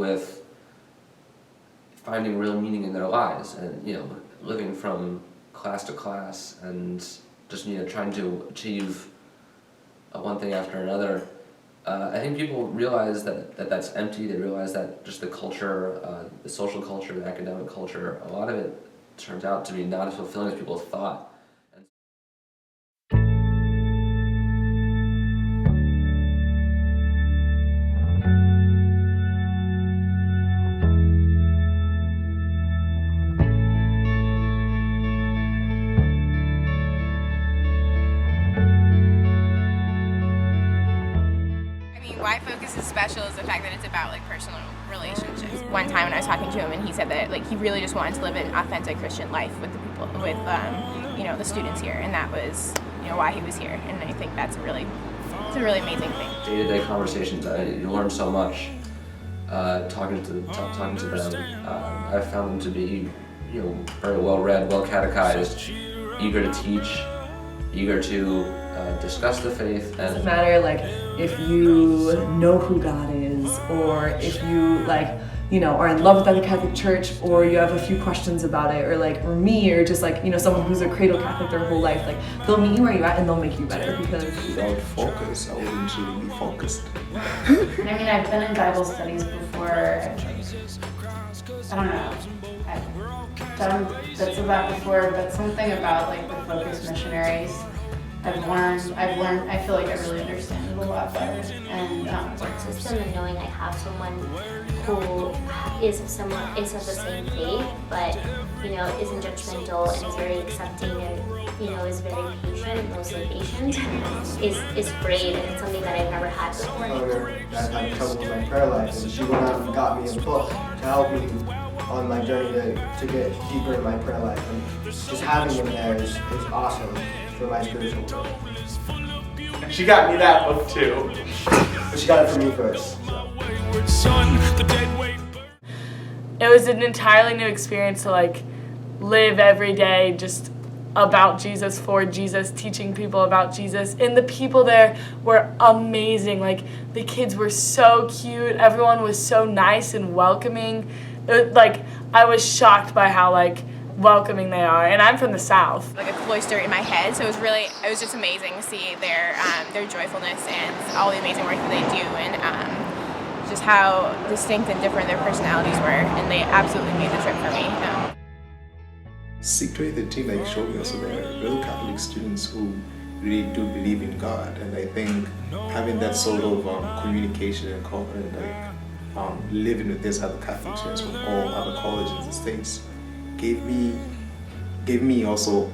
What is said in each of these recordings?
with finding real meaning in their lives and, living from class to class and just, trying to achieve one thing after another. I think people realize that's empty. They realize that just the culture, the social culture, the academic culture, a lot of it turns out to be not as fulfilling as people thought. Why Focus is special is the fact that it's about personal relationships. One time when I was talking to him, and he said that he really just wanted to live an authentic Christian life with the people, with the students here, and that was why he was here. And I think it's a really amazing thing. Day-to-day conversations, you learn so much talking to them. I found them to be very well read, well catechized, eager to teach, eager to discuss the faith. And it doesn't matter if you know who God is, or if you are in love with the Catholic Church, or you have a few questions about it, or me, or just someone who's a cradle Catholic their whole life. They'll meet you where you're at and they'll make you better, because without focus, I wouldn't really be focused. I've been in Bible studies before. I don't know. I've done bits of that before, but something about the Focus missionaries, I feel like I really understand it a lot better. And system, and knowing I have someone who is of the same faith, but isn't judgmental and is very accepting and is very patient, mostly patient, is great, and it's something that I've never had before. That had trouble with my prayer life, and she went out and got me a book to help me on my journey to get deeper in my prayer life. And just having them there is awesome for my spiritual growth. She got me that book too. But she got it for me first. It was an entirely new experience to live every day just about Jesus, for Jesus, teaching people about Jesus. And the people there were amazing. The kids were so cute. Everyone was so nice and welcoming. I was shocked by how welcoming they are, and I'm from the South. A cloister in my head, so it was just amazing to see their joyfulness and all the amazing work that they do, and just how distinct and different their personalities were, and they absolutely made the trip for me. Secretly, the team showed me also there are real Catholic students who really do believe in God, and I think having that sort of communication and confidence, living with this other Catholic students from all other colleges in the States, gave me also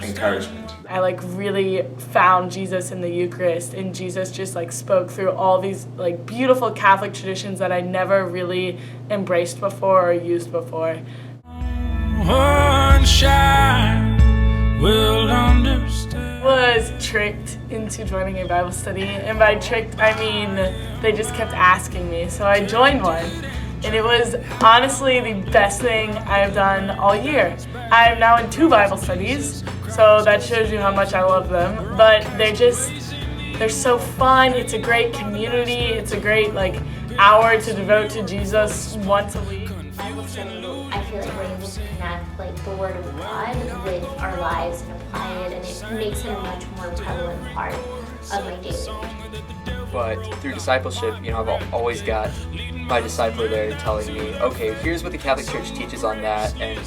encouragement. I really found Jesus in the Eucharist, and Jesus just spoke through all these beautiful Catholic traditions that I never really embraced before or used before. One shine will understand. I was tricked into joining a Bible study, and by tricked I mean they just kept asking me, so I joined one. And it was honestly the best thing I've done all year. I'm now in 2 Bible studies, so that shows you how much I love them. But they're so fun. It's a great community. It's a great hour to devote to Jesus once a week. Bible study, I feel we're able to connect the Word of God with our lives and apply it, and it makes it a much more prevalent part of my daily life. But through discipleship, I've always got my discipler there telling me, okay, here's what the Catholic Church teaches on that, and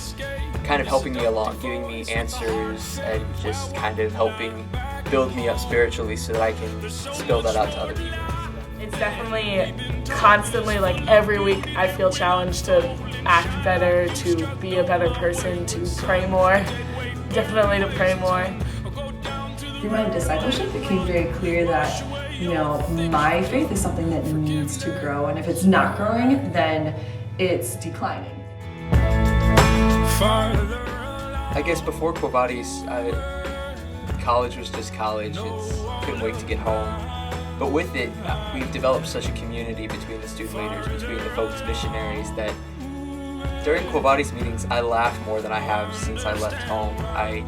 kind of helping me along, giving me answers, and just kind of helping build me up spiritually so that I can spill that out to other people. It's definitely constantly, every week I feel challenged to act better, to be a better person, to pray more, definitely to pray more. Through my discipleship, it became very clear that my faith is something that needs to grow, and if it's not growing, then it's declining. I guess before Quo Vadis, college was just college. Couldn't wait to get home. But with it, we've developed such a community between the student leaders, between the Focus missionaries, that during Quo Vadis meetings, I laugh more than I have since I left home. I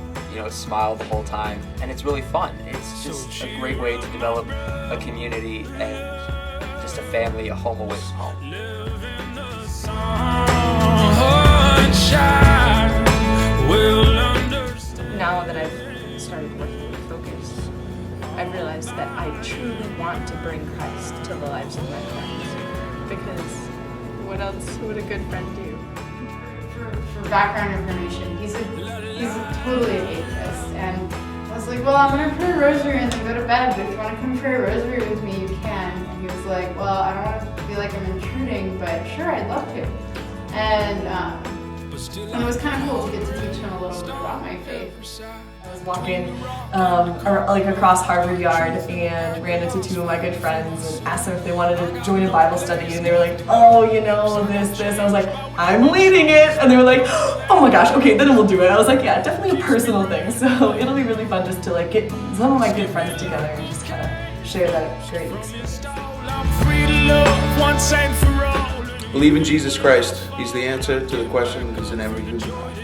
smile the whole time, and it's really fun. It's just a great way to develop a community and just a family, a home away from home. Now that I've started working with Focus, I've realized that I truly want to bring Christ to the lives of my friends. Because what else would a good friend do? For background information, he's totally an atheist, and I was like, well, I'm gonna pray a rosary and then go to bed, but if you want to come pray a rosary with me, you can. And he was like, well, I don't want to feel like I'm intruding, but sure, I'd love to. And it was kind of cool to get to teach him a little bit about my faith. I was walking across Harvard Yard and ran into two of my good friends and asked them if they wanted to join a Bible study, and they were like, oh, this. I was like, I'm leading it, and they were like, oh my gosh, okay, then we'll do it. I was like, yeah, definitely a personal thing, so it'll be really fun just to like get some of my good friends together and just kind of share that great experience. Believe in Jesus Christ. He's the answer to the question that's in every human heart.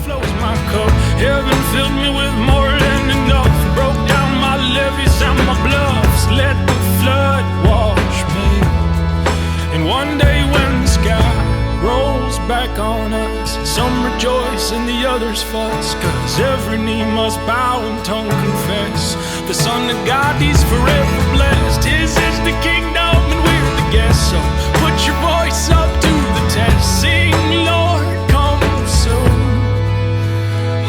Flows my cup. Heaven filled me with more than enough. Broke down my levees and my bluffs. Let the flood wash me. And one day when the sky rolls back on us, some rejoice and the others fuss. Cause every knee must bow and tongue confess the Son of God, He's forever blessed. His is the kingdom and we're the guests. So put your voice up to the test. Sing, Lord, come soon.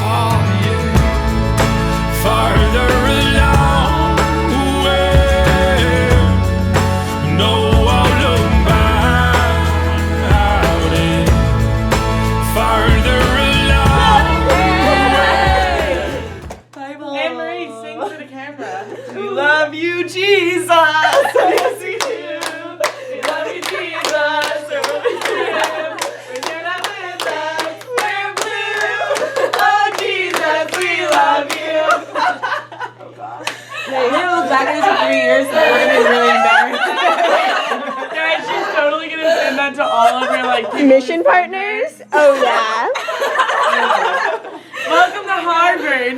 Oh yeah, farther along the way. No, I'll look back in. Farther along the way. Bible. Anne Marie, sing to the camera. We love you, Jesus. Yes, we do. We love you, Jesus. We're with you. When you're not with us, we're blue. Oh, Jesus, we love you. Oh, God. Hey, we're gonna look back at this in 3 years and we're gonna be really embarrassed. Guys, she's totally gonna send that to all of her like Mission partners? Oh yeah. welcome to Harvard.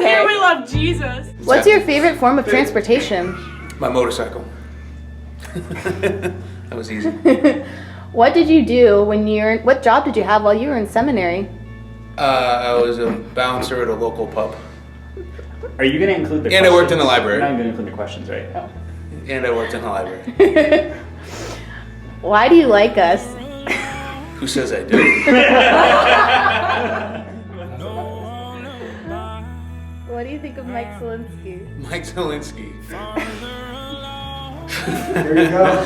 Here we love Jesus. What's your favorite form of transportation? My motorcycle. That was easy. What did you do what job did you have while you were in seminary? I was a bouncer at a local pub. Are you going to include the And questions? I worked in the library. You're not going to include the questions, right? Oh. And I worked in the library. Why do you like us? Who says I do? What do you think of Mike Zielinski? Mike Zielinski. There you go.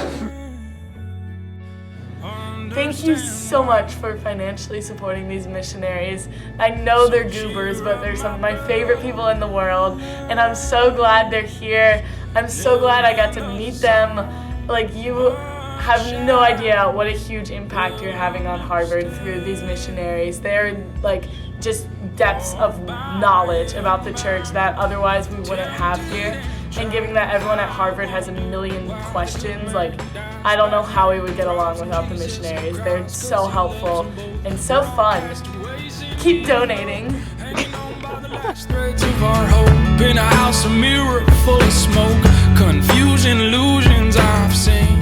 Thank you so much for financially supporting these missionaries. I know they're goobers, but they're some of my favorite people in the world, and I'm so glad they're here. I'm so glad I got to meet them. Like, you have no idea what a huge impact you're having on Harvard through these missionaries. They're like just depths of knowledge about the church that otherwise we wouldn't have here. And given that everyone at Harvard has a million questions, like, I don't know how we would get along without the missionaries. They're so helpful and so fun. Keep donating. Threads of our hope in a house, a mirror full of smoke. Confusion, illusions I've seen.